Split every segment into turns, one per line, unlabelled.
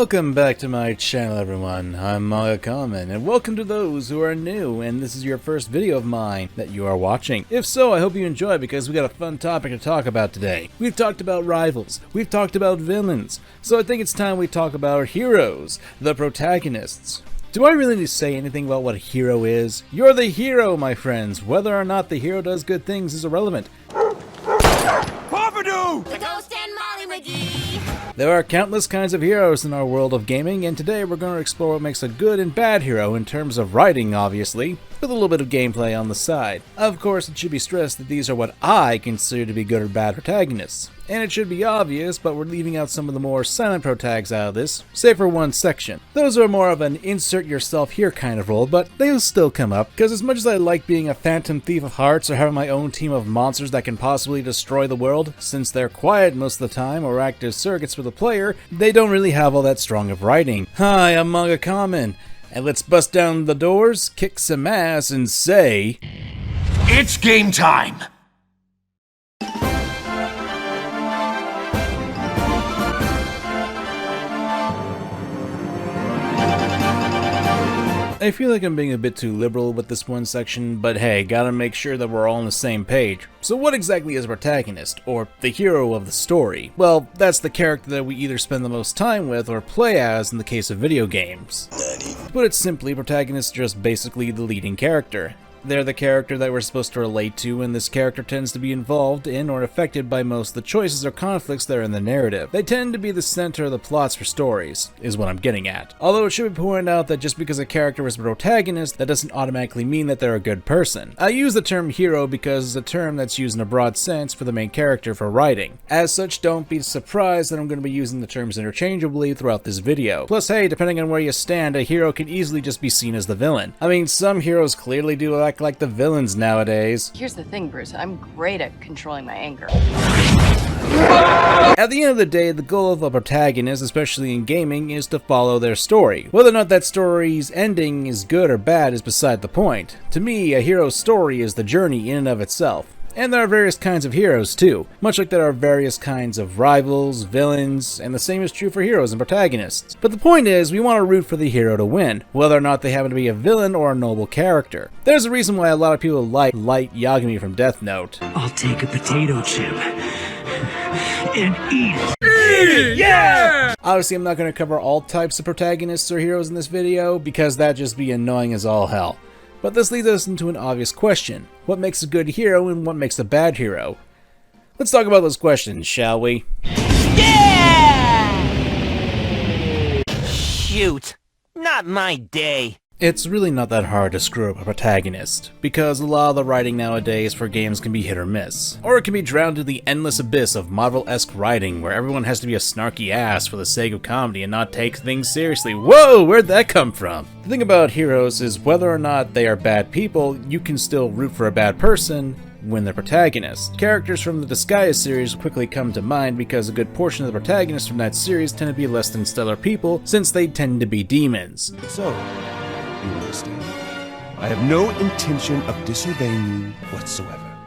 Welcome back to my channel, everyone. I'm MangaKamen, and welcome to those who are new, and this is your first video of mine that you are watching. If so, I hope you enjoy because we got a fun topic to talk about today. We've talked about rivals, we've talked about villains, so I think it's time we talk about our heroes, the protagonists. Do I really need to say anything about what a hero is? You're the hero, my friends. Whether or not the hero does good things is irrelevant.
Pompidou!
The Ghost and Molly McGee!
There are countless kinds of heroes in our world of gaming, and today we're going to explore what makes a good and bad hero in terms of writing, obviously, with a little bit of gameplay on the side. Of course, it should be stressed that these are what I consider to be good or bad protagonists. And it should be obvious, but we're leaving out some of the more silent protags out of this, save for one section. Those are more of an insert yourself here kind of role, but they'll still come up, because as much as I like being a phantom thief of hearts or having my own team of monsters that can possibly destroy the world, since they're quiet most of the time or act as surrogates for the player, they don't really have all that strong of writing. Hi, I'm MangaKamen, and let's bust down the doors, kick some ass, and say...
It's game time!
I feel like I'm being a bit too liberal with this one section, but hey, gotta make sure that we're all on the same page. So what exactly is a protagonist, or the hero of the story? Well, that's the character that we either spend the most time with or play as in the case of video games. To put it simply, protagonists are just basically the leading character. They're the character that we're supposed to relate to, and this character tends to be involved in or affected by most of the choices or conflicts that are in the narrative. They tend to be the center of the plots for stories, is what I'm getting at. Although it should be pointed out that just because a character is a protagonist, that doesn't automatically mean that they're a good person. I use the term hero because it's a term that's used in a broad sense for the main character for writing. As such, don't be surprised that I'm going to be using the terms interchangeably throughout this video. Plus, hey, depending on where you stand, a hero can easily just be seen as the villain. I mean, some heroes clearly do act like the villains nowadays.
Here's the thing, Bruce. I'm great at controlling my anger.
At the end of the day, the goal of a protagonist, especially in gaming, is to follow their story. Whether or not that story's ending is good or bad is beside the point. To me, a hero's story is the journey in and of itself. And there are various kinds of heroes too, much like there are various kinds of rivals, villains, and the same is true for heroes and protagonists. But the point is, we want to root for the hero to win, whether or not they happen to be a villain or a noble character. There's a reason why a lot of people like Light Yagami from Death Note.
I'll take a potato chip and eat it.
Yeah!
Obviously, I'm not going to cover all types of protagonists or heroes in this video, because that'd just be annoying as all hell. But this leads us into an obvious question. What makes a good hero and what makes a bad hero? Let's talk about those questions, shall we?
Yeah! Shoot, not my day.
It's really not that hard to screw up a protagonist, because a lot of the writing nowadays for games can be hit or miss. Or it can be drowned into the endless abyss of Marvel-esque writing, where everyone has to be a snarky ass for the sake of comedy and not take things seriously. Whoa, where'd that come from? The thing about heroes is whether or not they are bad people, you can still root for a bad person when they're protagonists. Characters from the Disgaea series quickly come to mind because a good portion of the protagonists from that series tend to be less than stellar people, since they tend to be demons.
So, you understand. I have no intention of disobeying you whatsoever.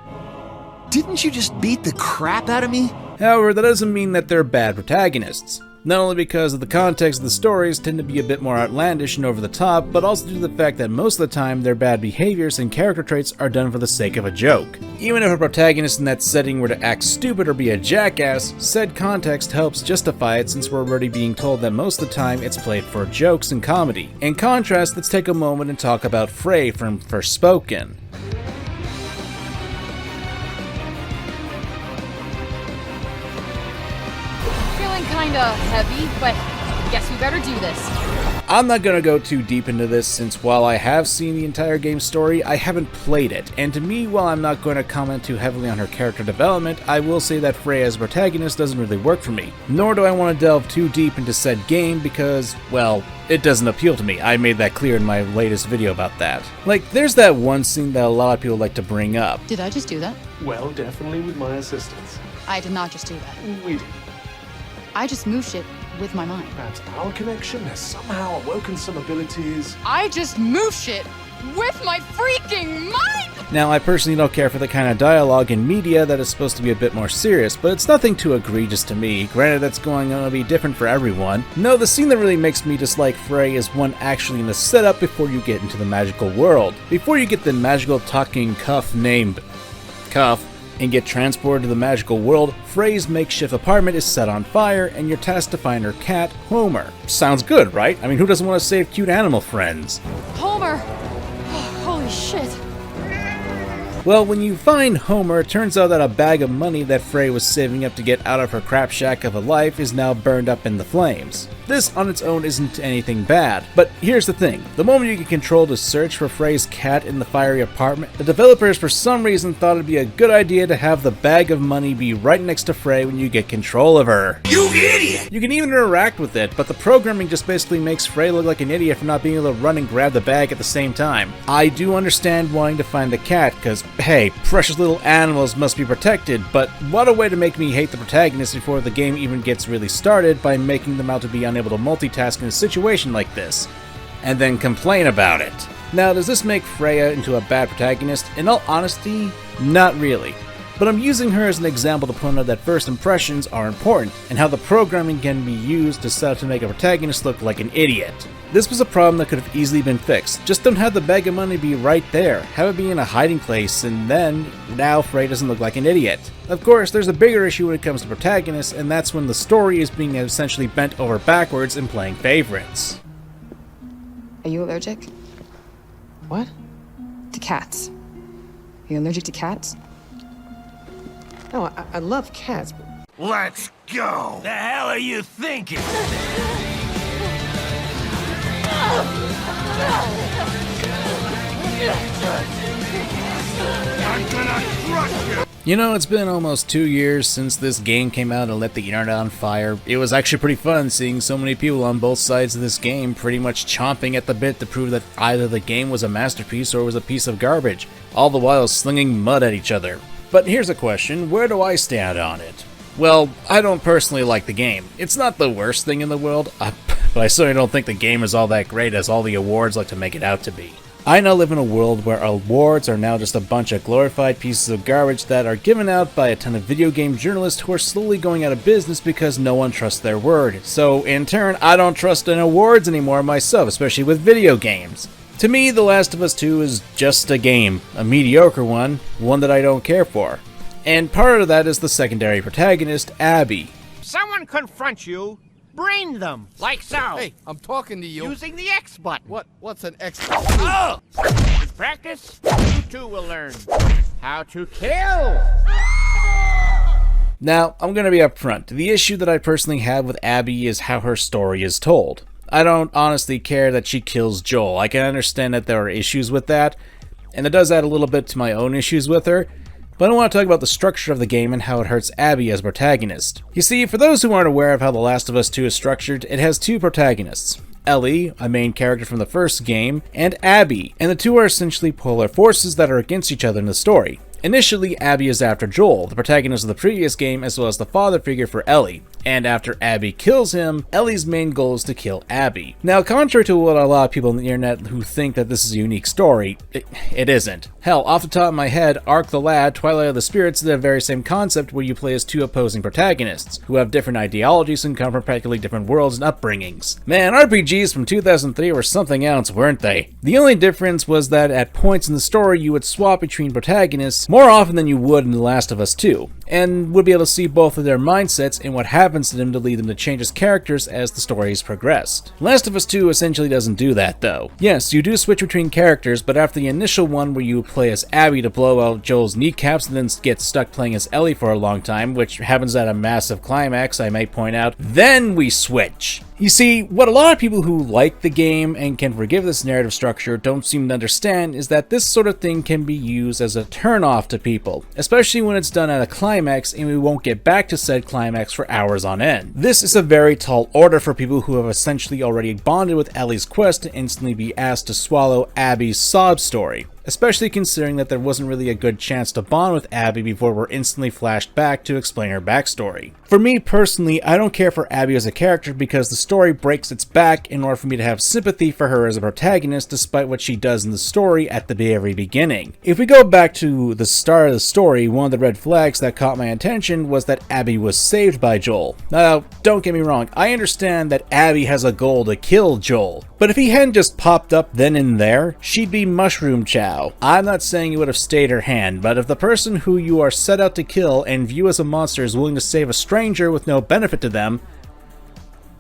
Didn't you just beat the crap out of me?
However, that doesn't mean that they're bad protagonists. Not only because of the context of the stories tend to be a bit more outlandish and over the top, but also due to the fact that most of the time their bad behaviors and character traits are done for the sake of a joke. Even if a protagonist in that setting were to act stupid or be a jackass, said context helps justify it since we're already being told that most of the time it's played for jokes and comedy. In contrast, let's take a moment and talk about Frey from Forespoken.
Kinda heavy, but guess we better do this.
I'm not gonna go too deep into this since while I have seen the entire game's story, I haven't played it, and to me, while I'm not going to comment too heavily on her character development, I will say that Frey as a protagonist doesn't really work for me. Nor do I want to delve too deep into said game because, well, it doesn't appeal to me. I made that clear in my latest video about that. Like, there's that one scene that a lot of people like to bring up.
Did I just do that?
Well, definitely with my assistance.
I did not just do that.
We did.
I just move shit with my mind.
Perhaps our connection has somehow awoken some abilities.
I just move shit with my freaking mind!
Now, I personally don't care for the kind of dialogue in media that is supposed to be a bit more serious, but it's nothing too egregious to me. Granted, that's going to be different for everyone. No, the scene that really makes me dislike Frey is one actually in the setup before you get into the magical world. Before you get the magical talking Cuff named Cuff and get transported to the magical world, Frey's makeshift apartment is set on fire and you're tasked to find her cat, Homer. Sounds good, right? I mean, who doesn't want to save cute animal friends?
Homer! Oh, holy shit.
Well, when you find Homer, it turns out that a bag of money that Frey was saving up to get out of her crap shack of a life is now burned up in the flames. This on its own isn't anything bad, but here's the thing. The moment you get control to search for Frey's cat in the fiery apartment, the developers for some reason thought it'd be a good idea to have the bag of money be right next to Frey when you get control of her.
You idiot!
You can even interact with it, but the programming just basically makes Frey look like an idiot for not being able to run and grab the bag at the same time. I do understand wanting to find the cat, because hey, precious little animals must be protected, but what a way to make me hate the protagonist before the game even gets really started by making them out to be unable to multitask in a situation like this, and then complain about it. Now, does this make Freya into a bad protagonist? In all honesty, not really. But I'm using her as an example to point out that first impressions are important, and how the programming can be used to set up to make a protagonist look like an idiot. This was a problem that could have easily been fixed. Just don't have the bag of money be right there, have it be in a hiding place, and then, now Frey doesn't look like an idiot. Of course, there's a bigger issue when it comes to protagonists, and that's when the story is being essentially bent over backwards and playing favorites.
Are you allergic?
What?
To cats. Are you allergic to cats?
No, I love cats, but...
Let's go!
The hell are you thinking?
I'm gonna crush you!
You know, it's been almost 2 years since this game came out and lit the internet on fire. It was actually pretty fun seeing so many people on both sides of this game pretty much chomping at the bit to prove that either the game was a masterpiece or was a piece of garbage, all the while slinging mud at each other. But here's a question, where do I stand on it? Well, I don't personally like the game. It's not the worst thing in the world, but I certainly don't think the game is all that great as all the awards like to make it out to be. I now live in a world where awards are now just a bunch of glorified pieces of garbage that are given out by a ton of video game journalists who are slowly going out of business because no one trusts their word. So in turn, I don't trust in awards anymore myself, especially with video games. To me, The Last of Us 2 is just a game, a mediocre one that I don't care for. And part of that is the secondary protagonist, Abby.
Someone confronts you, brain them, like so.
Hey, I'm talking to you.
Using the X button.
What's an X?
Oh! With practice, you too will learn how to kill.
Now, I'm gonna be upfront. The issue that I personally have with Abby is how her story is told. I don't honestly care that she kills Joel. I can understand that there are issues with that, and it does add a little bit to my own issues with her, but I want to talk about the structure of the game and how it hurts Abby as protagonist. You see, for those who aren't aware of how The Last of Us 2 is structured, it has two protagonists. Ellie, a main character from the first game, and Abby, and the two are essentially polar forces that are against each other in the story. Initially, Abby is after Joel, the protagonist of the previous game, as well as the father figure for Ellie. And after Abby kills him, Ellie's main goal is to kill Abby. Now, contrary to what a lot of people on the internet who think that this is a unique story, it isn't. Hell, off the top of my head, Ark the Lad, Twilight of the Spirits is the very same concept where you play as two opposing protagonists, who have different ideologies and come from practically different worlds and upbringings. Man, RPGs from 2003 were something else, weren't they? The only difference was that at points in the story you would swap between protagonists more often than you would in The Last of Us 2, and would be able to see both of their mindsets and what happens to them to lead them to change as characters as the stories progressed. Last of Us 2 essentially doesn't do that though. Yes, you do switch between characters, but after the initial one where you play as Abby to blow out Joel's kneecaps and then get stuck playing as Ellie for a long time, which happens at a massive climax, I may point out, then we switch. You see, what a lot of people who like the game and can forgive this narrative structure don't seem to understand is that this sort of thing can be used as a turn-off to people, especially when it's done at a climax and we won't get back to said climax for hours on end. This is a very tall order for people who have essentially already bonded with Ellie's quest to instantly be asked to swallow Abby's sob story. especially considering that there wasn't really a good chance to bond with Abby before we're instantly flashed back to explain her backstory. For me personally, I don't care for Abby as a character because the story breaks its back in order for me to have sympathy for her as a protagonist despite what she does in the story at the very beginning. If we go back to the start of the story, one of the red flags that caught my attention was that Abby was saved by Joel. Now, don't get me wrong, I understand that Abby has a goal to kill Joel, but if he hadn't just popped up then and there, she'd be mushroom chow. I'm not saying you would have stayed her hand, but if the person who you are set out to kill and view as a monster is willing to save a stranger with no benefit to them,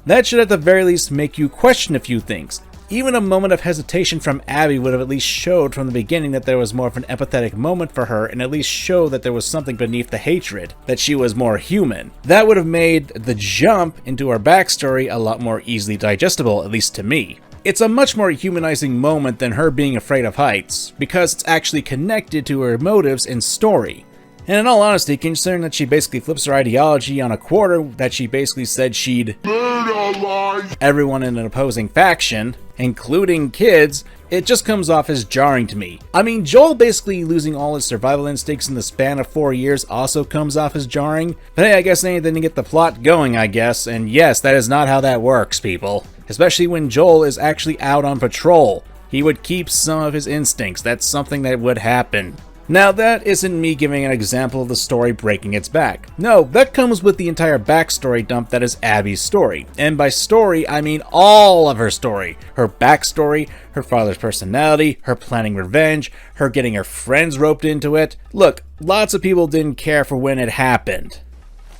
that should at the very least make you question a few things. Even a moment of hesitation from Abby would have at least showed from the beginning that there was more of an empathetic moment for her and at least show that there was something beneath the hatred, that she was more human. That would have made the jump into her backstory a lot more easily digestible, at least to me. It's a much more humanizing moment than her being afraid of heights, because it's actually connected to her motives and story. And in all honesty, considering that she basically flips her ideology on a quarter, that she basically said she'd murder everyone in an opposing faction, including kids, it just comes off as jarring to me. I mean, Joel basically losing all his survival instincts in the span of 4 years also comes off as jarring. But hey, I guess anything to get the plot going, I guess. And yes, that is not how that works, people. Especially when Joel is actually out on patrol. He would keep some of his instincts. That's something that would happen. Now, that isn't me giving an example of the story breaking its back. No, that comes with the entire backstory dump that is Abby's story. And by story, I mean all of her story. Her backstory, her father's personality, her planning revenge, her getting her friends roped into it. Look, lots of people didn't care for when it happened.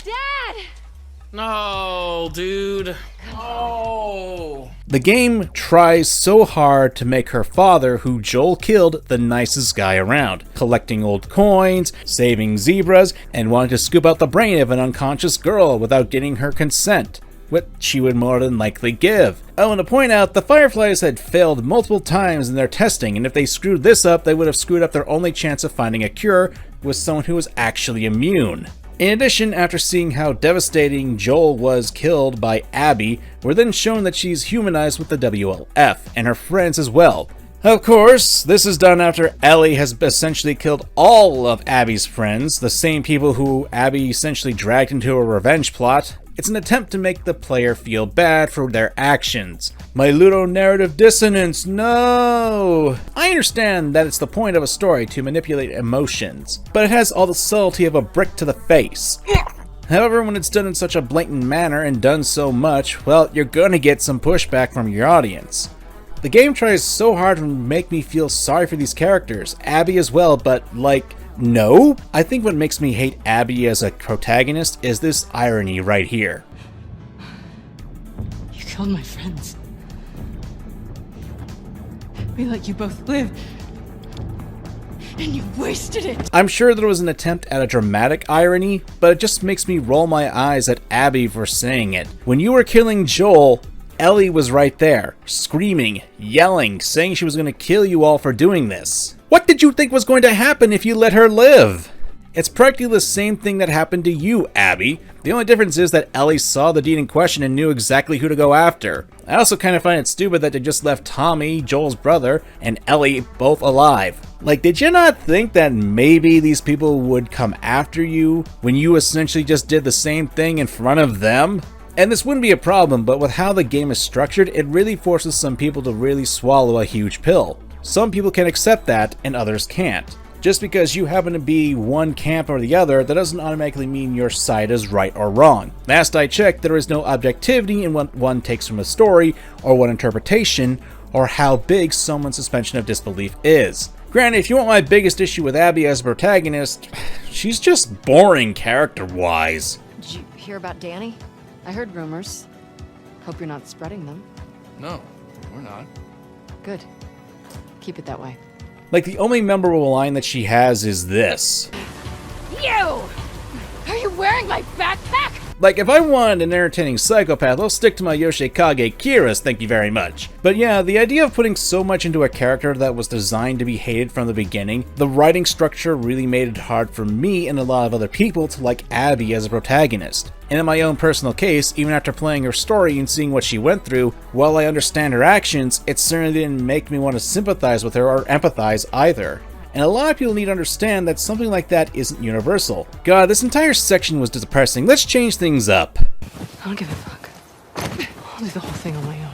Dad!
No, dude. Oh.
The game tries so hard to make her father, who Joel killed, the nicest guy around, collecting old coins, saving zebras, and wanting to scoop out the brain of an unconscious girl without getting her consent, which she would more than likely give. I want to point out, the Fireflies had failed multiple times in their testing, and if they screwed this up, they would have screwed up their only chance of finding a cure with someone who was actually immune. In addition, after seeing how devastating Joel was killed by Abby, we're then shown that she's humanized with the WLF, and her friends as well. Of course, this is done after Ellie has essentially killed all of Abby's friends, the same people who Abby essentially dragged into a revenge plot. It's an attempt to make the player feel bad for their actions. My ludonarrative dissonance, no! I understand that it's the point of a story to manipulate emotions, but it has all the subtlety of a brick to the face. However, when it's done in such a blatant manner and done so much, well, you're gonna get some pushback from your audience. The game tries so hard to make me feel sorry for these characters, Abby as well, but like, no? I think what makes me hate Abby as a protagonist is this irony right here.
You killed my friends. We let you both live. And you wasted it.
I'm sure there was an attempt at a dramatic irony, but it just makes me roll my eyes at Abby for saying it. When you were killing Joel, Ellie was right there, screaming, yelling, saying she was going to kill you all for doing this. What did you think was going to happen if you let her live? It's practically the same thing that happened to you, Abby. The only difference is that Ellie saw the deed in question and knew exactly who to go after. I also kind of find it stupid that they just left Tommy, Joel's brother, and Ellie both alive. Like, did you not think that maybe these people would come after you when you essentially just did the same thing in front of them? And this wouldn't be a problem, but with how the game is structured, it really forces some people to really swallow a huge pill. Some people can accept that, and others can't. Just because you happen to be one camp or the other, that doesn't automatically mean your side is right or wrong. Last I checked, there is no objectivity in what one takes from a story, or what interpretation, or how big someone's suspension of disbelief is. Granted, if you want my biggest issue with Abby as a protagonist, she's just boring character-wise.
Did you hear about Danny? I heard rumors. Hope you're not spreading them.
No, we're not.
Good. Keep it that way.
Like, the only memorable line that she has is this.
You! Are you wearing my backpack?
Like, if I wanted an entertaining psychopath, I'll stick to my Yoshikage Kira's, thank you very much. But yeah, the idea of putting so much into a character that was designed to be hated from the beginning, the writing structure really made it hard for me and a lot of other people to like Abby as a protagonist. And in my own personal case, even after playing her story and seeing what she went through, while I understand her actions, it certainly didn't make me want to sympathize with her or empathize either. And a lot of people need to understand that something like that isn't universal. God, this entire section was depressing. Let's change things up.
I don't give a fuck. I'll do the whole thing on my own.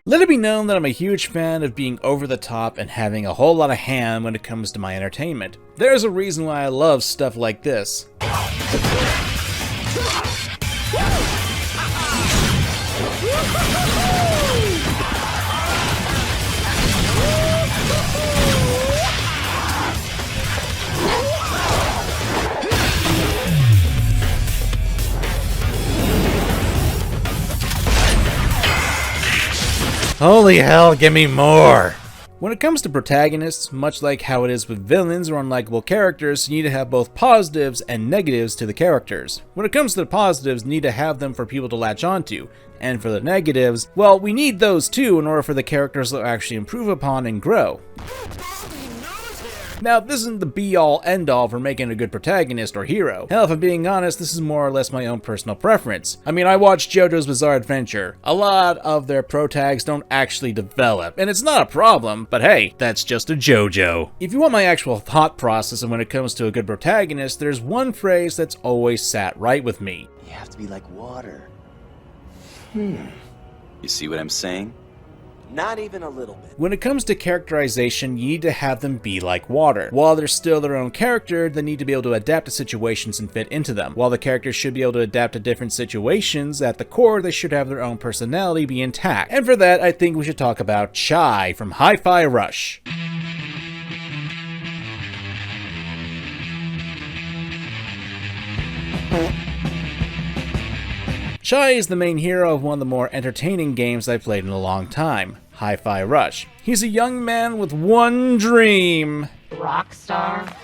Let it be known that I'm a huge fan of being over the top and having a whole lot of ham when it comes to my entertainment. There's a reason why I love stuff like this. Holy hell, give me more! When it comes to protagonists, much like how it is with villains or unlikable characters, you need to have both positives and negatives to the characters. When it comes to the positives, you need to have them for people to latch onto, and for the negatives, well, we need those too in order for the characters to actually improve upon and grow. Now, this isn't the be-all, end-all for making a good protagonist or hero. Hell, if I'm being honest, this is more or less my own personal preference. I mean, I watched JoJo's Bizarre Adventure. A lot of their protags don't actually develop, and it's not a problem, but hey, that's just a JoJo. If you want my actual thought process and when it comes to a good protagonist, there's one phrase that's always sat right with me.
You have to be like water. You see what I'm saying? Not even a little bit.
When it comes to characterization, you need to have them be like water. While they're still their own character, they need to be able to adapt to situations and fit into them. While the characters should be able to adapt to different situations, at the core, they should have their own personality be intact. And for that, I think we should talk about Chai from Hi-Fi Rush. Chai is the main hero of one of the more entertaining games I've played in a long time, Hi-Fi Rush. He's a young man with one dream.
Rockstar?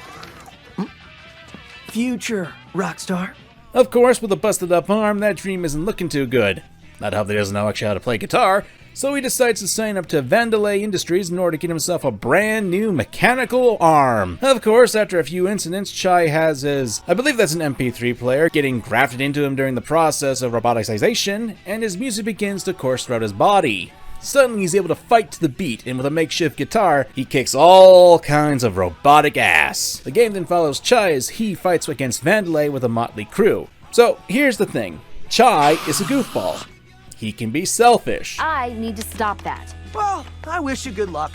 Future Rockstar.
Of course, with a busted up arm, that dream isn't looking too good. Not how he doesn't know actually how to play guitar, so he decides to sign up to Wandabe Industries in order to get himself a brand new mechanical arm. Of course, after a few incidents, Chai has his, I believe that's an MP3 player, getting grafted into him during the process of roboticization, and his music begins to course throughout his body. Suddenly he's able to fight to the beat, and with a makeshift guitar, he kicks all kinds of robotic ass. The game then follows Chai as he fights against Wandabe with a motley crew. So here's the thing, Chai is a goofball. He can be selfish.
I need to stop that.
Well, I wish you good luck.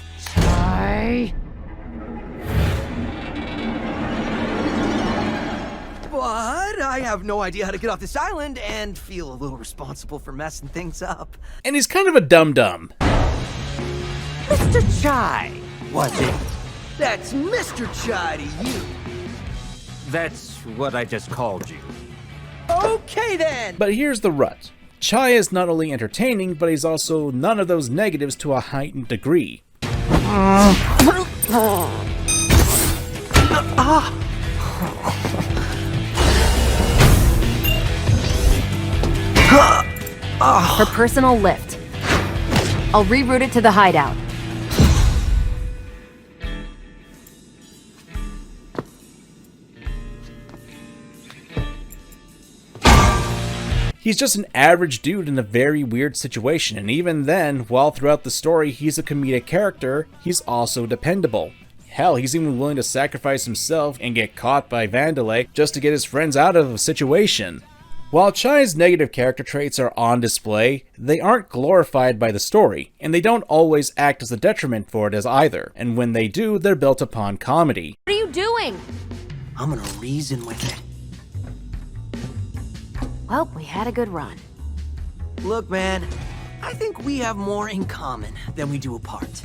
But I have no idea how to get off this island and feel a little responsible for messing things up.
And he's kind of a dum-dum.
Mr. Chai, was it? That's Mr. Chai to you.
That's what I just called you.
Okay then!
But here's the rut. Chai is not only entertaining, but he's also none of those negatives to a heightened degree.
Her personal lift. I'll reroute it to the hideout.
He's just an average dude in a very weird situation, and even then, while throughout the story he's a comedic character, he's also dependable. Hell, he's even willing to sacrifice himself and get caught by Wandabe just to get his friends out of the situation. While Chai's negative character traits are on display, they aren't glorified by the story, and they don't always act as a detriment for it as either, and when they do, they're built upon comedy.
What are you doing?
I'm gonna reason with it.
Well, we had a good run.
Look, man, I think we have more in common than we do apart.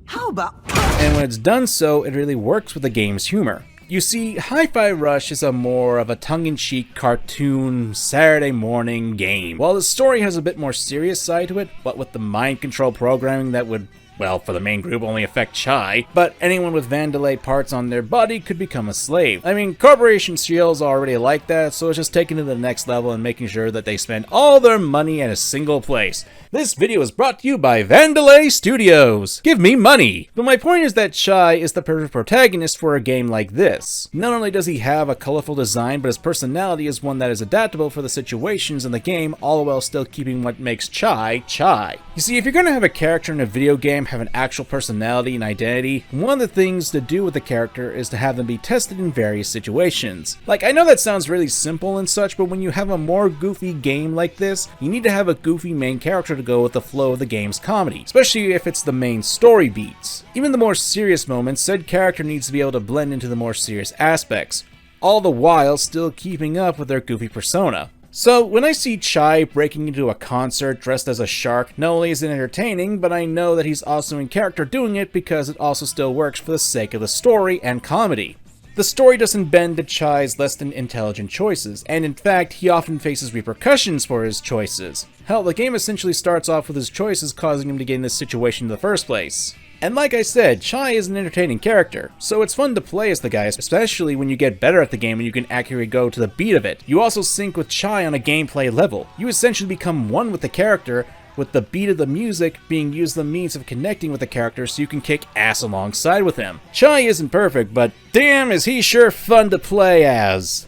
How about...
And when it's done so, it really works with the game's humor. You see, Hi-Fi Rush is a more of a tongue-in-cheek cartoon Saturday morning game, while the story has a bit more serious side to it, but with the mind control programming that would, well, for the main group, only affect Chai, but anyone with Vandalay parts on their body could become a slave. I mean, Corporation Shield's already like that, so it's just taking it to the next level and making sure that they spend all their money in a single place. This video is brought to you by Vandalay Studios. Give me money! But my point is that Chai is the perfect protagonist for a game like this. Not only does he have a colorful design, but his personality is one that is adaptable for the situations in the game, all while still keeping what makes Chai, Chai. You see, if you're gonna have a character in a video game have an actual personality and identity, one of the things to do with the character is to have them be tested in various situations. Like, I know that sounds really simple and such, but when you have a more goofy game like this, you need to have a goofy main character to go with the flow of the game's comedy, especially if it's the main story beats. Even the more serious moments, said character needs to be able to blend into the more serious aspects, all the while still keeping up with their goofy persona. So, when I see Chai breaking into a concert dressed as a shark, not only is it entertaining, but I know that he's also in character doing it because it also still works for the sake of the story and comedy. The story doesn't bend to Chai's less than intelligent choices, and in fact, he often faces repercussions for his choices. Hell, the game essentially starts off with his choices causing him to get in this situation in the first place. And like I said, Chai is an entertaining character, so it's fun to play as the guy, especially when you get better at the game and you can accurately go to the beat of it. You also sync with Chai on a gameplay level. You essentially become one with the character, with the beat of the music being used as the means of connecting with the character so you can kick ass alongside with him. Chai isn't perfect, but damn is he sure fun to play as.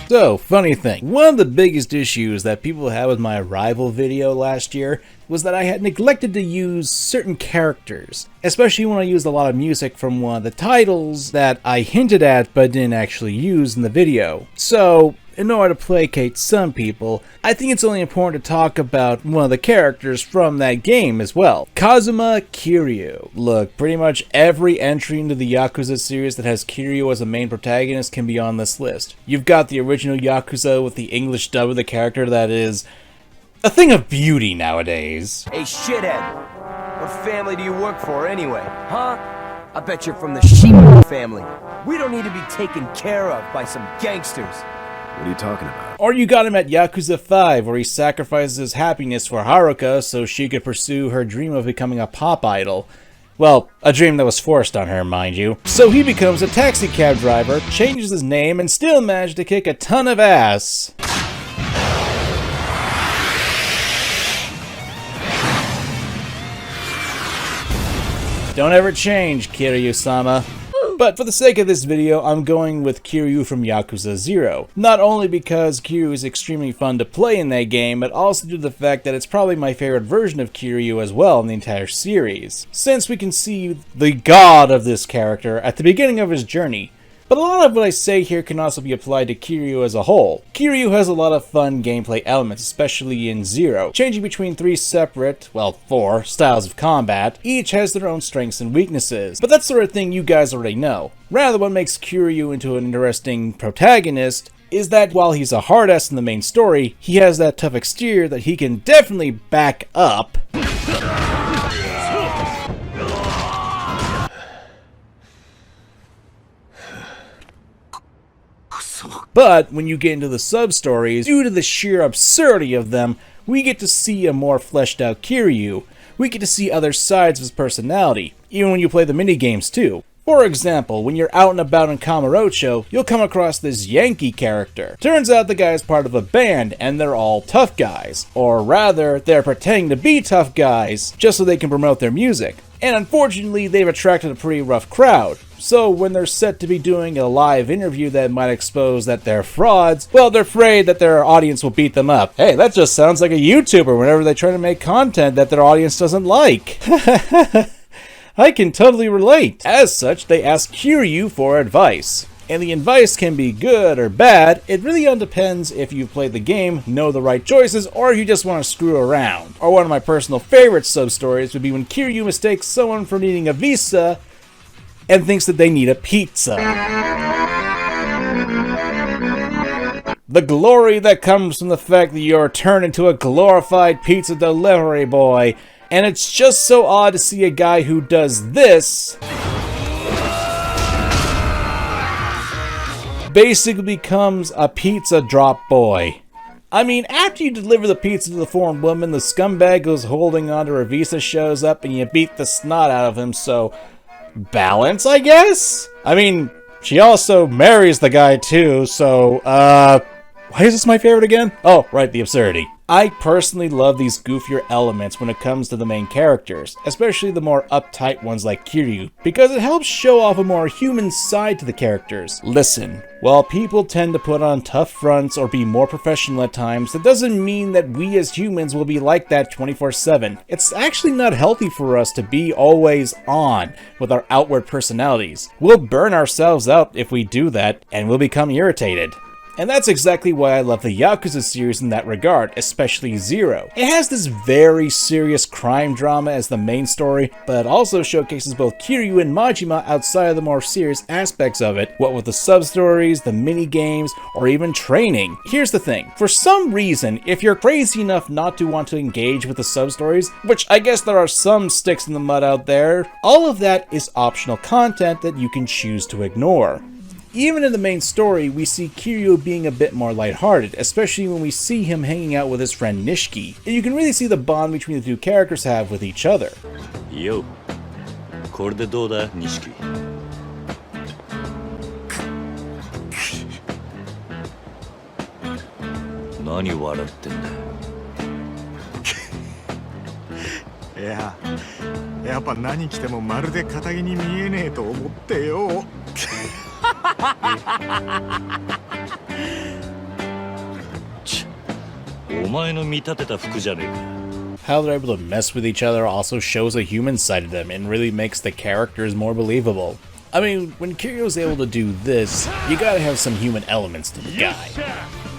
So, funny thing, one of the biggest issues that people had with my Arrival video last year was that I had neglected to use certain characters, especially when I used a lot of music from one of the titles that I hinted at but didn't actually use in the video. So, in order to placate some people, I think it's only important to talk about one of the characters from that game as well. Kazuma Kiryu. Look, pretty much every entry into the Yakuza series that has Kiryu as a main protagonist can be on this list. You've got the original Yakuza with the English dub of the character that is a thing of beauty nowadays.
Hey, shithead. What family do you work for anyway, huh? I bet you're from the sheep family. We don't need to be taken care of by some gangsters.
What are you talking about?
Or you got him at Yakuza 5, where he sacrifices his happiness for Haruka so she could pursue her dream of becoming a pop idol. Well, a dream that was forced on her, mind you. So he becomes a taxi cab driver, changes his name, and still managed to kick a ton of ass. Don't ever change, Kiryu-sama. But for the sake of this video, I'm going with Kiryu from Yakuza 0. Not only because Kiryu is extremely fun to play in that game, but also due to the fact that it's probably my favorite version of Kiryu as well in the entire series, since we can see the god of this character at the beginning of his journey. But a lot of what I say here can also be applied to Kiryu as a whole. Kiryu has a lot of fun gameplay elements, especially in 0, changing between 3 separate, well, 4 styles of combat. Each has their own strengths and weaknesses, but that's the sort of thing you guys already know. Rather, what makes Kiryu into an interesting protagonist is that while he's a hard ass in the main story, he has that tough exterior that he can definitely back up. But when you get into the sub-stories, due to the sheer absurdity of them, we get to see a more fleshed out Kiryu. We get to see other sides of his personality, even when you play the minigames too. For example, when you're out and about in Kamurocho, you'll come across this Yankee character. Turns out the guy's part of a band, and they're all tough guys. Or rather, they're pretending to be tough guys, just so they can promote their music. And unfortunately, they've attracted a pretty rough crowd. So when they're set to be doing a live interview that might expose that they're frauds, well, they're afraid that their audience will beat them up. Hey, that just sounds like a YouTuber whenever they try to make content that their audience doesn't like. I can totally relate. As such, they ask Kiryu for advice. And the advice can be good or bad. It really depends if you've played the game, know the right choices, or if you just want to screw around. Or one of my personal favorite sub-stories would be when Kiryu mistakes someone for needing a visa and thinks that they need a pizza. The glory that comes from the fact that you're turned into a glorified pizza delivery boy. And it's just so odd to see a guy who does this basically becomes a pizza drop boy. I mean, after you deliver the pizza to the foreign woman, the scumbag who's holding onto her visa shows up and you beat the snot out of him, so balance, I guess? I mean, she also marries the guy too, so, why is this my favorite again? Oh, right, the absurdity. I personally love these goofier elements when it comes to the main characters, especially the more uptight ones like Kiryu, because it helps show off a more human side to the characters. Listen, while people tend to put on tough fronts or be more professional at times, that doesn't mean that we as humans will be like that 24/7. It's actually not healthy for us to be always on with our outward personalities. We'll burn ourselves out if we do that, and we'll become irritated. And that's exactly why I love the Yakuza series in that regard, especially Zero. It has this very serious crime drama as the main story, but it also showcases both Kiryu and Majima outside of the more serious aspects of it, what with the sub-stories, the mini-games, or even training. Here's the thing, for some reason, if you're crazy enough not to want to engage with the sub-stories, which I guess there are some sticks in the mud out there, all of that is optional content that you can choose to ignore. Even in the main story, we see Kiryu being a bit more lighthearted, especially when we see him hanging out with his friend Nishiki, and you can really see the bond between the two characters have with each other.
Yo, これでどうだ, Nishiki? Nani 笑ってんだ?
やっぱ何着てもまるで堅気に見えねえと思ってよ。
How they're able to mess with each other also shows a human side of them and really makes the characters more believable. I mean, when Kiryu's able to do this, you gotta have some human elements to the guy.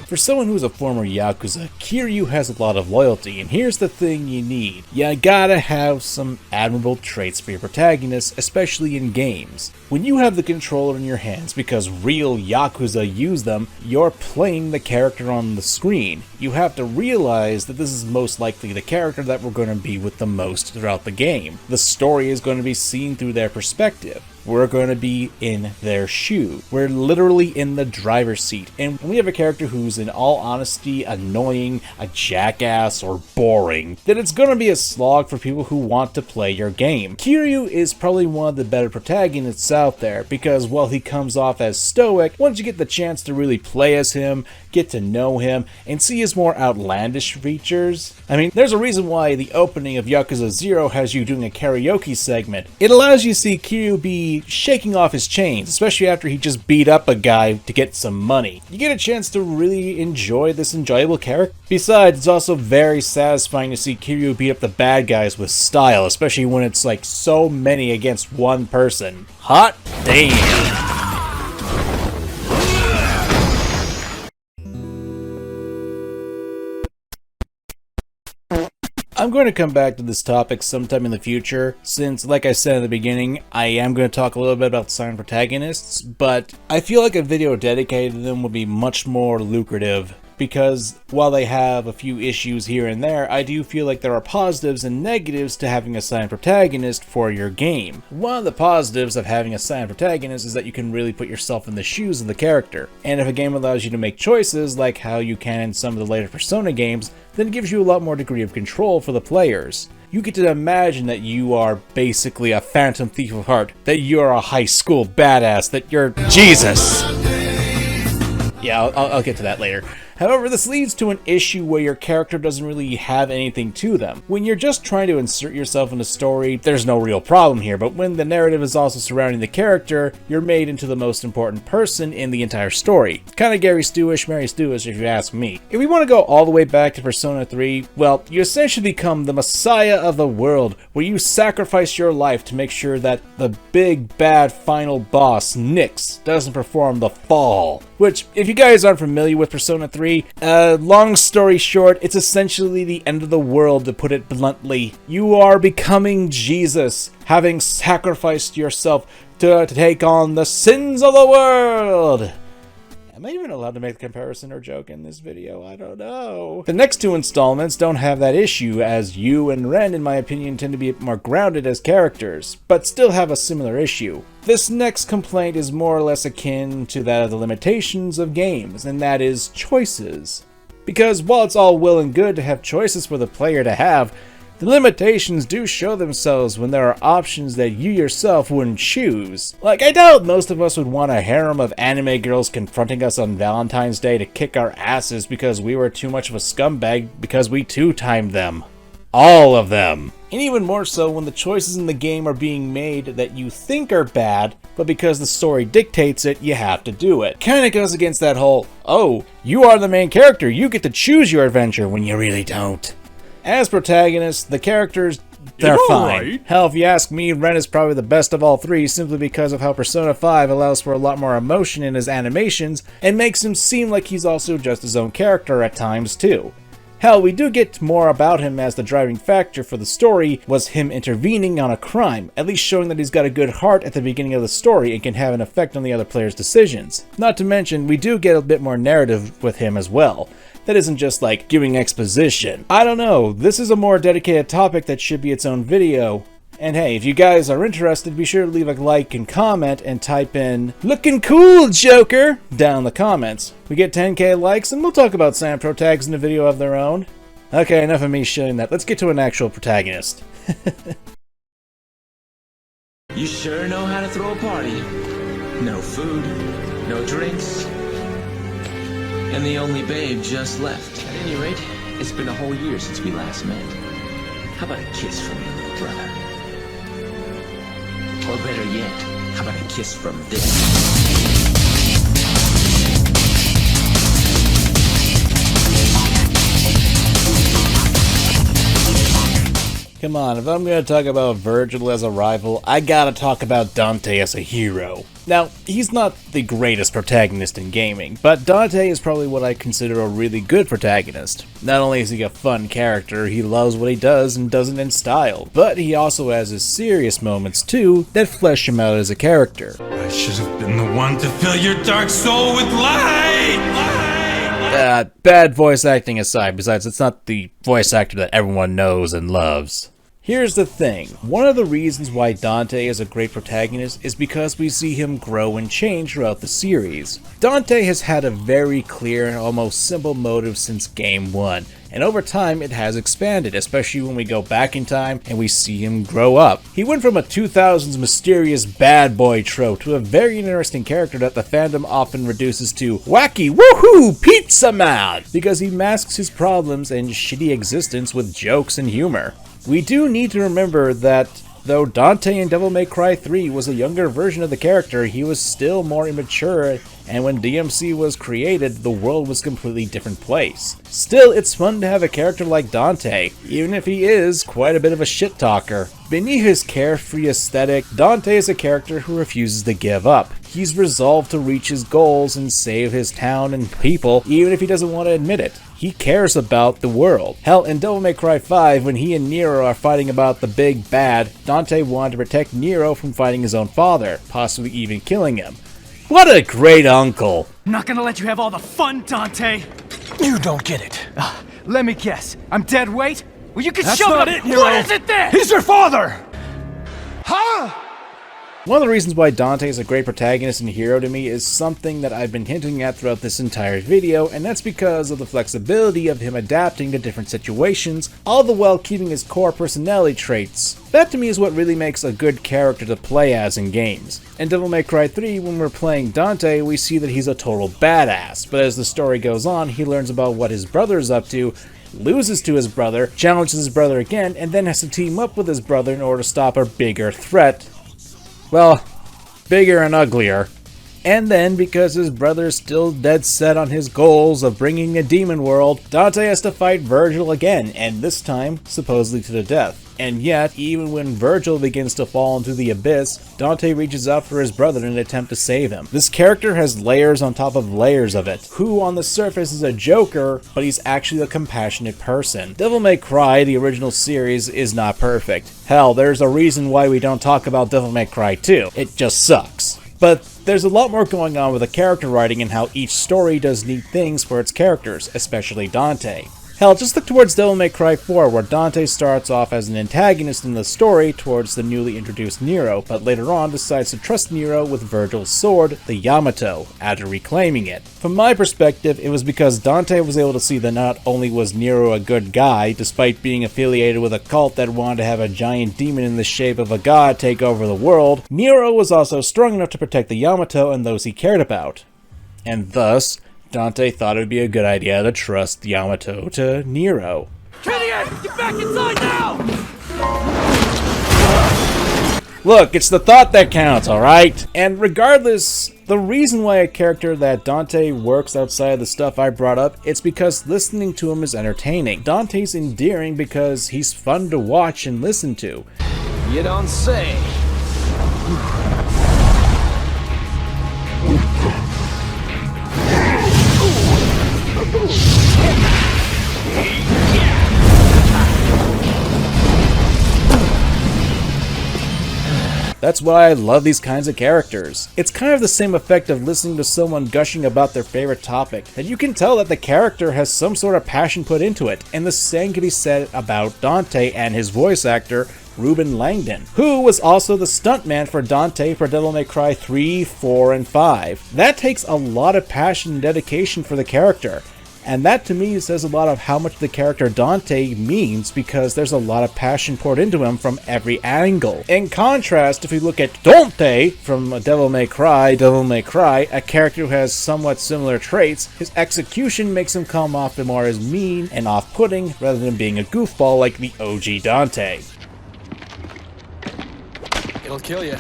For someone who's a former Yakuza, Kiryu has a lot of loyalty, and here's the thing you need. You gotta have some admirable traits for your protagonist, especially in games. When you have the controller in your hands, because real Yakuza use them, you're playing the character on the screen. You have to realize that this is most likely the character that we're going to be with the most throughout the game. The story is going to be seen through their perspective. We're going to be in their shoe. We're literally in the driver's seat. And when we have a character who's in all honesty annoying, a jackass, or boring, then it's going to be a slog for people who want to play your game. Kiryu is probably one of the better protagonists out there, because while he comes off as stoic, once you get the chance to really play as him, get to know him, and see his more outlandish features. I mean, there's a reason why the opening of Yakuza 0 has you doing a karaoke segment. It allows you to see Kiryu be shaking off his chains, especially after he just beat up a guy to get some money. You get a chance to really enjoy this enjoyable character. Besides, it's also very satisfying to see Kiryu beat up the bad guys with style, especially when it's like so many against one person. Hot damn! I'm going to come back to this topic sometime in the future, since, like I said in the beginning, I am going to talk a little bit about silent protagonists, but I feel like a video dedicated to them would be much more lucrative, because while they have a few issues here and there, I do feel like there are positives and negatives to having a silent protagonist for your game. One of the positives of having a silent protagonist is that you can really put yourself in the shoes of the character, and if a game allows you to make choices like how you can in some of the later Persona games, then it gives you a lot more degree of control for the players. You get to imagine that you are basically a phantom thief of heart, that you're a high school badass, that you're Jesus! Yeah, I'll get to that later. However, this leads to an issue where your character doesn't really have anything to them. When you're just trying to insert yourself in a story, there's no real problem here, but when the narrative is also surrounding the character, you're made into the most important person in the entire story. Kinda Gary Stewish, Mary Stewish if you ask me. If we want to go all the way back to Persona 3, well, you essentially become the messiah of the world, where you sacrifice your life to make sure that the big bad final boss, Nyx, doesn't perform the fall. Which, if you guys aren't familiar with Persona 3, long story short, it's essentially the end of the world, to put it bluntly. You are becoming Jesus, having sacrificed yourself to take on the sins of the world. Am I even allowed to make a comparison or joke in this video? I don't know. The next two installments don't have that issue, as Yu and Ren, in my opinion, tend to be more grounded as characters, but still have a similar issue. This next complaint is more or less akin to that of the limitations of games, and that is choices. Because while it's all well and good to have choices for the player to have, the limitations do show themselves when there are options that you yourself wouldn't choose. Like, I doubt most of us would want a harem of anime girls confronting us on Valentine's Day to kick our asses because we were too much of a scumbag because we two-timed them. All of them. And even more so when the choices in the game are being made that you think are bad, but because the story dictates it, you have to do it. Kinda goes against that whole, oh, you are the main character, you get to choose your adventure, when you really don't. As protagonists, the characters, they're fine. Right. Hell, if you ask me, Ren is probably the best of all three simply because of how Persona 5 allows for a lot more emotion in his animations and makes him seem like he's also just his own character at times too. Hell, we do get more about him as the driving factor for the story was him intervening on a crime, at least showing that he's got a good heart at the beginning of the story and can have an effect on the other players' decisions. Not to mention, we do get a bit more narrative with him as well. That isn't just like giving exposition. I don't know, this is a more dedicated topic that should be its own video. And hey, if you guys are interested, be sure to leave a like and comment and type in "Looking cool, Joker" down in the comments. We get 10k likes and we'll talk about Sam protags in a video of their own. Okay, enough of me showing that. Let's get to an actual protagonist.
You sure know how to throw a party. No food, no drinks, and the only babe just left. At any rate, it's been a whole year since we last met. How about a kiss from your little brother? Or better yet, how about a kiss from this?
Come on, if I'm going to talk about Virgil as a rival, I gotta talk about Dante as a hero. Now, he's not the greatest protagonist in gaming, but Dante is probably what I consider a really good protagonist. Not only is he a fun character, he loves what he does and does it in style, but he also has his serious moments too that flesh him out as a character.
I should have been the one to fill your dark soul with light!
Bad voice acting aside, besides it's not the voice actor that everyone knows and loves. Here's the thing, one of the reasons why Dante is a great protagonist is because we see him grow and change throughout the series. Dante has had a very clear and almost simple motive since game 1, and over time it has expanded, especially when we go back in time and we see him grow up. He went from a 2000s mysterious bad boy trope to a very interesting character that the fandom often reduces to wacky woohoo pizza man, because he masks his problems and shitty existence with jokes and humor. We do need to remember that though Dante in Devil May Cry 3 was a younger version of the character, he was still more immature, and when DMC was created, the world was a completely different place. Still, it's fun to have a character like Dante, even if he is quite a bit of a shit talker. Beneath his carefree aesthetic, Dante is a character who refuses to give up. He's resolved to reach his goals and save his town and people, even if he doesn't want to admit it. He cares about the world. Hell, in Devil May Cry 5, when he and Nero are fighting about the big bad, Dante wanted to protect Nero from fighting his own father, possibly even killing him. What a great uncle!
I'm not gonna let you have all the fun, Dante!
You don't get it.
Let me guess. I'm dead weight? Well, you can
That's
shove
not
it up.
it, Nero.
What is it then?
He's your father! Huh?
One of the reasons why Dante is a great protagonist and hero to me is something that I've been hinting at throughout this entire video, and that's because of the flexibility of him adapting to different situations, all the while keeping his core personality traits. That to me is what really makes a good character to play as in games. In Devil May Cry 3, when we're playing Dante, we see that he's a total badass, but as the story goes on, he learns about what his brother is up to, loses to his brother, challenges his brother again, and then has to team up with his brother in order to stop a bigger threat. Well, bigger and uglier. And then, because his brother's still dead set on his goals of bringing a demon world, Dante has to fight Virgil again, and this time, supposedly to the death. And yet, even when Virgil begins to fall into the abyss, Dante reaches out for his brother in an attempt to save him. This character has layers on top of layers of it, who on the surface is a joker, but he's actually a compassionate person. Devil May Cry, the original series, is not perfect. Hell, there's a reason why we don't talk about Devil May Cry 2. It just sucks. But there's a lot more going on with the character writing and how each story does neat things for its characters, especially Dante. Hell, just look towards Devil May Cry 4, where Dante starts off as an antagonist in the story towards the newly introduced Nero, but later on decides to trust Nero with Virgil's sword, the Yamato, after reclaiming it. From my perspective, it was because Dante was able to see that not only was Nero a good guy, despite being affiliated with a cult that wanted to have a giant demon in the shape of a god take over the world, Nero was also strong enough to protect the Yamato and those he cared about. And thus, Dante thought it would be a good idea to trust Yamato to Nero.
Gideon, get back inside now!
Look, it's the thought that counts, alright? And regardless, the reason why a character that Dante works outside of the stuff I brought up, it's because listening to him is entertaining. Dante's endearing because he's fun to watch and listen to.
You don't say.
That's why I love these kinds of characters. It's kind of the same effect of listening to someone gushing about their favorite topic, that you can tell that the character has some sort of passion put into it, and the same can be said about Dante and his voice actor, Ruben Langdon, who was also the stuntman for Dante for Devil May Cry 3, 4, and 5. That takes a lot of passion and dedication for the character. And that to me says a lot of how much the character Dante means, because there's a lot of passion poured into him from every angle. In contrast, if we look at Dante from Devil May Cry, a character who has somewhat similar traits, his execution makes him come off more as mean and off-putting rather than being a goofball like the OG Dante.
It'll kill you.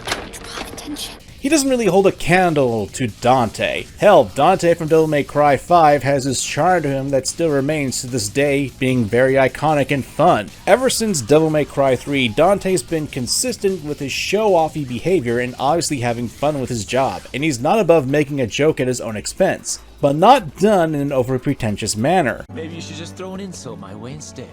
He doesn't really hold a candle to Dante. Hell, Dante from Devil May Cry 5 has his charm to him that still remains to this day, being very iconic and fun. Ever since Devil May Cry 3, Dante's been consistent with his show-offy behavior and obviously having fun with his job, and he's not above making a joke at his own expense, but not done in an over-pretentious manner.
Maybe you should just throw an insult my way instead.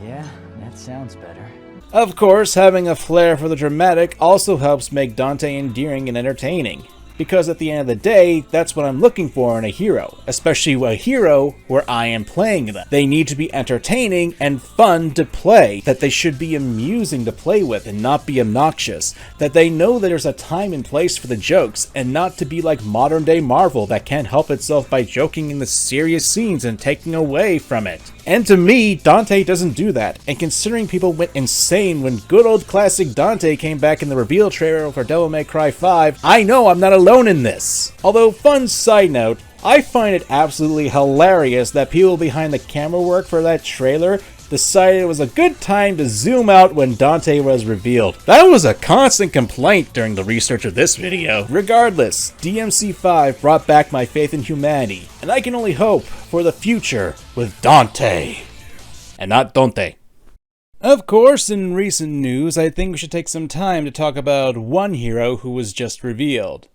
Yeah, that sounds better.
Of course, having a flair for the dramatic also helps make Dante endearing and entertaining, because at the end of the day, that's what I'm looking for in a hero, especially a hero where I am playing them. They need to be entertaining and fun to play, that they should be amusing to play with and not be obnoxious, that they know that there's a time and place for the jokes, and not to be like modern day Marvel that can't help itself by joking in the serious scenes and taking away from it. And to me, Dante doesn't do that, and considering people went insane when good old classic Dante came back in the reveal trailer for Devil May Cry 5, I know I'm not alone in this. Although, fun side note, I find it absolutely hilarious that people behind the camera work for that trailer decided it was a good time to zoom out when Dante was revealed. That was a constant complaint during the research of this video. Regardless, DMC5 brought back my faith in humanity, and I can only hope for the future with Dante. And not Dante. Of course, in recent news, I think we should take some time to talk about one hero who was just revealed.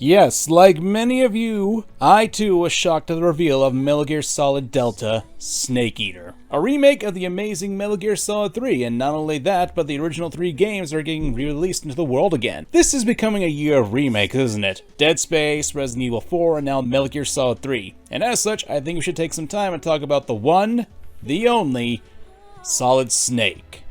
Yes, like many of you, I too was shocked at the reveal of Metal Gear Solid Delta Snake Eater. A remake of the amazing Metal Gear Solid 3, and not only that, but the original 3 games are getting re-released into the world again. This is becoming a year of remakes, isn't it? Dead Space, Resident Evil 4, and now Metal Gear Solid 3. And as such, I think we should take some time and talk about the one, the only, Solid Snake.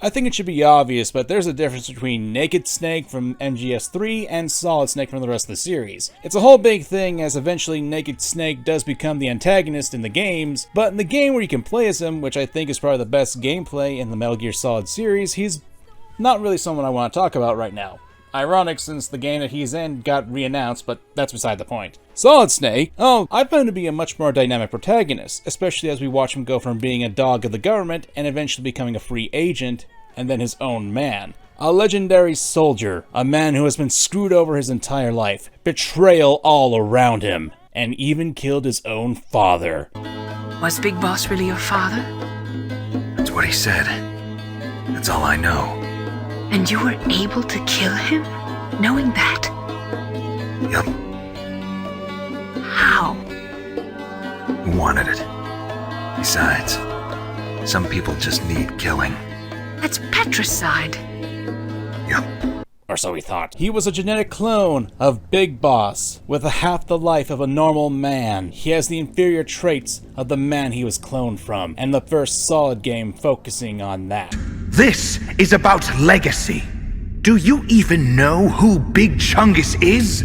I think it should be obvious, but there's a difference between Naked Snake from MGS3 and Solid Snake from the rest of the series. It's a whole big thing, as eventually Naked Snake does become the antagonist in the games, but in the game where you can play as him, which I think is probably the best gameplay in the Metal Gear Solid series, he's not really someone I want to talk about right now. Ironic since the game that he's in got re-announced, but that's beside the point. Solid Snake, I found him to be a much more dynamic protagonist, especially as we watch him go from being a dog of the government and eventually becoming a free agent, and then his own man. A legendary soldier, a man who has been screwed over his entire life, betrayal all around him, and even killed his own father.
Was Big Boss really your father?
That's what he said. That's all I know.
And you were able to kill him, knowing that?
Yup.
How?
He wanted it. Besides, some people just need killing.
That's patricide.
Yup.
Or so he thought. He was a genetic clone of Big Boss, with half the life of a normal man. He has the inferior traits of the man he was cloned from, and the first Solid game focusing on that.
This is about legacy. Do you even know who Big Chungus is?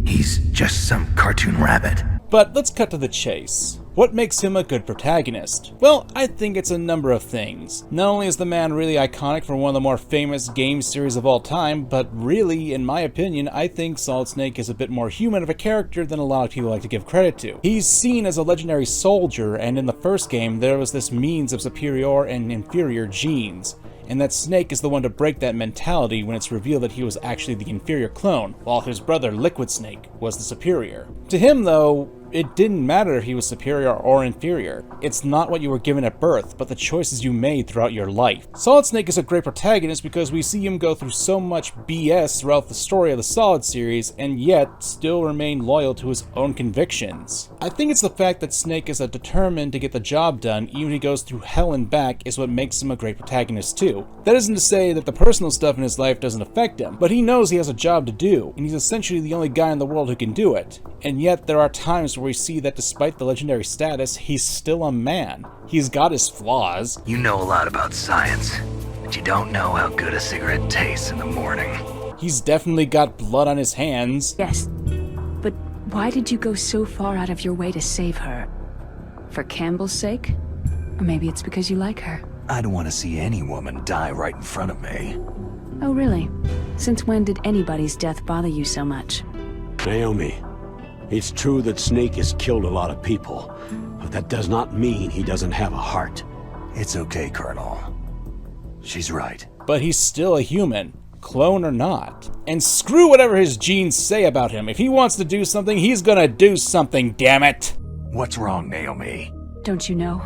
He's just some cartoon rabbit.
But let's cut to the chase. What makes him a good protagonist? Well, I think it's a number of things. Not only is the man really iconic for one of the more famous game series of all time, but really, in my opinion, I think Solid Snake is a bit more human of a character than a lot of people like to give credit to. He's seen as a legendary soldier, and in the first game, there was this means of superior and inferior genes. And that Snake is the one to break that mentality when it's revealed that he was actually the inferior clone, while his brother Liquid Snake was the superior. To him, though, it didn't matter if he was superior or inferior. It's not what you were given at birth, but the choices you made throughout your life. Solid Snake is a great protagonist because we see him go through so much BS throughout the story of the Solid series, and yet still remain loyal to his own convictions. I think it's the fact that Snake is determined to get the job done, even if he goes through hell and back, is what makes him a great protagonist too. That isn't to say that the personal stuff in his life doesn't affect him, but he knows he has a job to do, and he's essentially the only guy in the world who can do it. And yet there are times where we see that despite the legendary status, he's still a man. He's got his flaws.
You know a lot about science, but you don't know how good a cigarette tastes in the morning.
He's definitely got blood on his hands.
Yes, but why did you go so far out of your way to save her? For Campbell's sake? Or maybe it's because you like her?
I don't want to see any woman die right in front of me.
Oh, really? Since when did anybody's death bother you so much?
Naomi, it's true that Snake has killed a lot of people, but that does not mean he doesn't have a heart.
It's okay, Colonel. She's right.
But he's still a human, clone or not. And screw whatever his genes say about him. If he wants to do something, he's gonna do something, damn it!
What's wrong, Naomi?
Don't you know?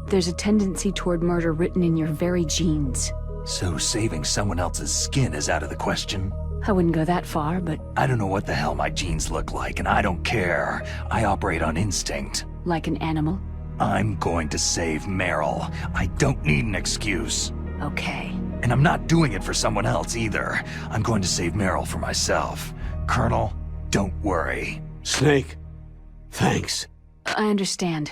There's a tendency toward murder written in your very genes.
So saving someone else's skin is out of the question?
I wouldn't go that far, but...
I don't know what the hell my genes look like, and I don't care. I operate on instinct.
Like an animal?
I'm going to save Meryl. I don't need an excuse.
Okay.
And I'm not doing it for someone else either. I'm going to save Meryl for myself. Colonel, don't worry.
Snake, thanks.
I understand.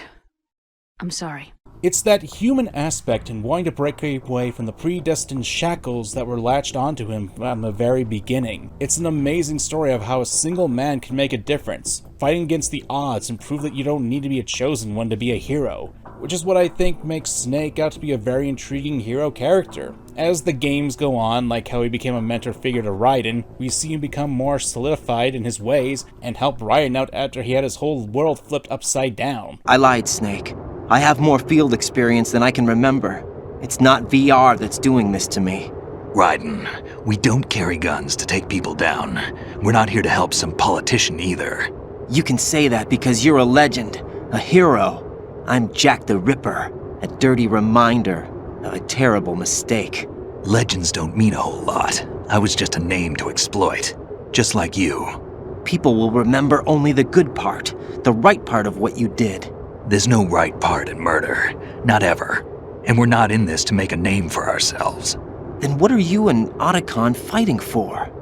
I'm sorry.
It's that human aspect in wanting to break away from the predestined shackles that were latched onto him from the very beginning. It's an amazing story of how a single man can make a difference, fighting against the odds and prove that you don't need to be a chosen one to be a hero, which is what I think makes Snake out to be a very intriguing hero character. As the games go on, like how he became a mentor figure to Raiden, we see him become more solidified in his ways and help Raiden out after he had his whole world flipped upside down.
I lied, Snake. I have more field experience than I can remember. It's not VR that's doing this to me.
Raiden, we don't carry guns to take people down. We're not here to help some politician either.
You can say that because you're a legend, a hero. I'm Jack the Ripper, a dirty reminder of a terrible mistake.
Legends don't mean a whole lot. I was just a name to exploit, just like you.
People will remember only the good part, the right part of what you did.
There's no right part in murder. Not ever. And we're not in this to make a name for ourselves.
Then what are you and Otacon fighting for?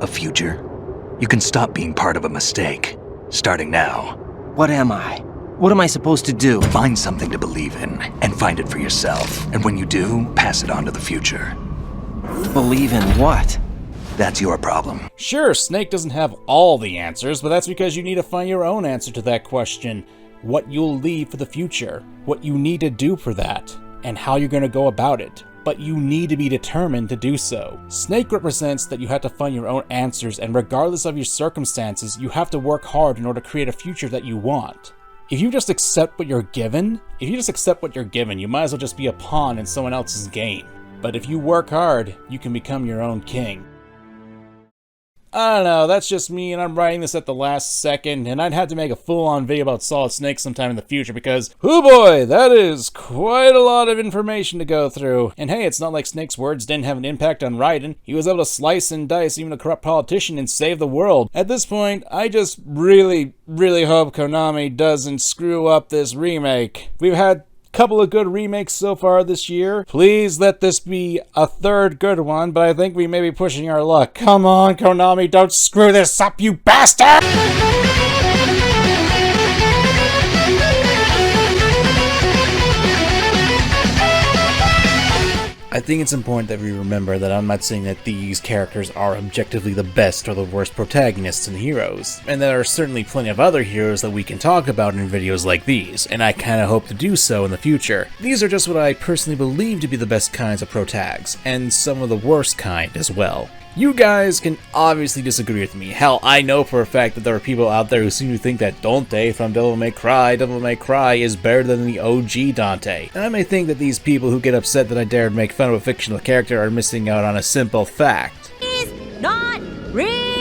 A future. You can stop being part of a mistake. Starting now.
What am I? What am I supposed to do?
Find something to believe in, and find it for yourself. And when you do, pass it on to the future.
Believe in what?
That's your problem.
Sure, Snake doesn't have all the answers, but that's because you need to find your own answer to that question. What you'll leave for the future, what you need to do for that, and how you're going to go about it. But you need to be determined to do so. Snake represents that you have to find your own answers, and regardless of your circumstances, you have to work hard in order to create a future that you want. If you just accept what you're given, you might as well just be a pawn in someone else's game. But if you work hard, you can become your own king. I don't know, that's just me, and I'm writing this at the last second, and I'd have to make a full-on video about Solid Snake sometime in the future because, oh boy, that is quite a lot of information to go through. And hey, it's not like Snake's words didn't have an impact on Raiden. He was able to slice and dice even a corrupt politician and save the world. At this point, I just really hope Konami doesn't screw up this remake. We've had couple of good remakes so far this year. Please let this be a third good one, but I think we may be pushing our luck. Come on, Konami, don't screw this up, you bastard! I think it's important that we remember that I'm not saying that these characters are objectively the best or the worst protagonists and heroes, and there are certainly plenty of other heroes that we can talk about in videos like these, and I kinda hope to do so in the future. These are just what I personally believe to be the best kinds of protags, and some of the worst kind as well. You guys can obviously disagree with me. Hell, I know for a fact that there are people out there who seem to think that Dante from Devil May Cry is better than the OG Dante. And I may think that these people who get upset that I dared make fun of a fictional character are missing out on a simple fact.
He's not real!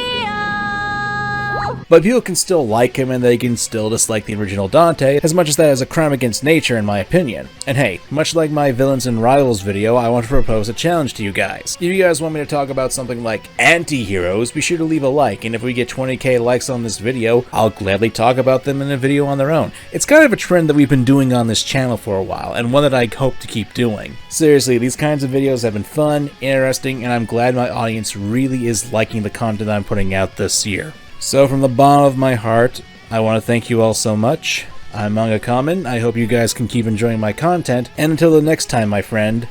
But people can still like him and they can still dislike the original Dante, as much as that is a crime against nature in my opinion. And hey, much like my Villains and Rivals video, I want to propose a challenge to you guys. If you guys want me to talk about something like anti-heroes, be sure to leave a like, and if we get 20k likes on this video, I'll gladly talk about them in a video on their own. It's kind of a trend that we've been doing on this channel for a while, and one that I hope to keep doing. Seriously, these kinds of videos have been fun, interesting, and I'm glad my audience really is liking the content I'm putting out this year. So from the bottom of my heart, I want to thank you all so much. I'm MangaKamen, I hope you guys can keep enjoying my content, and until the next time, my friend,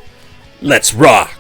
let's rock!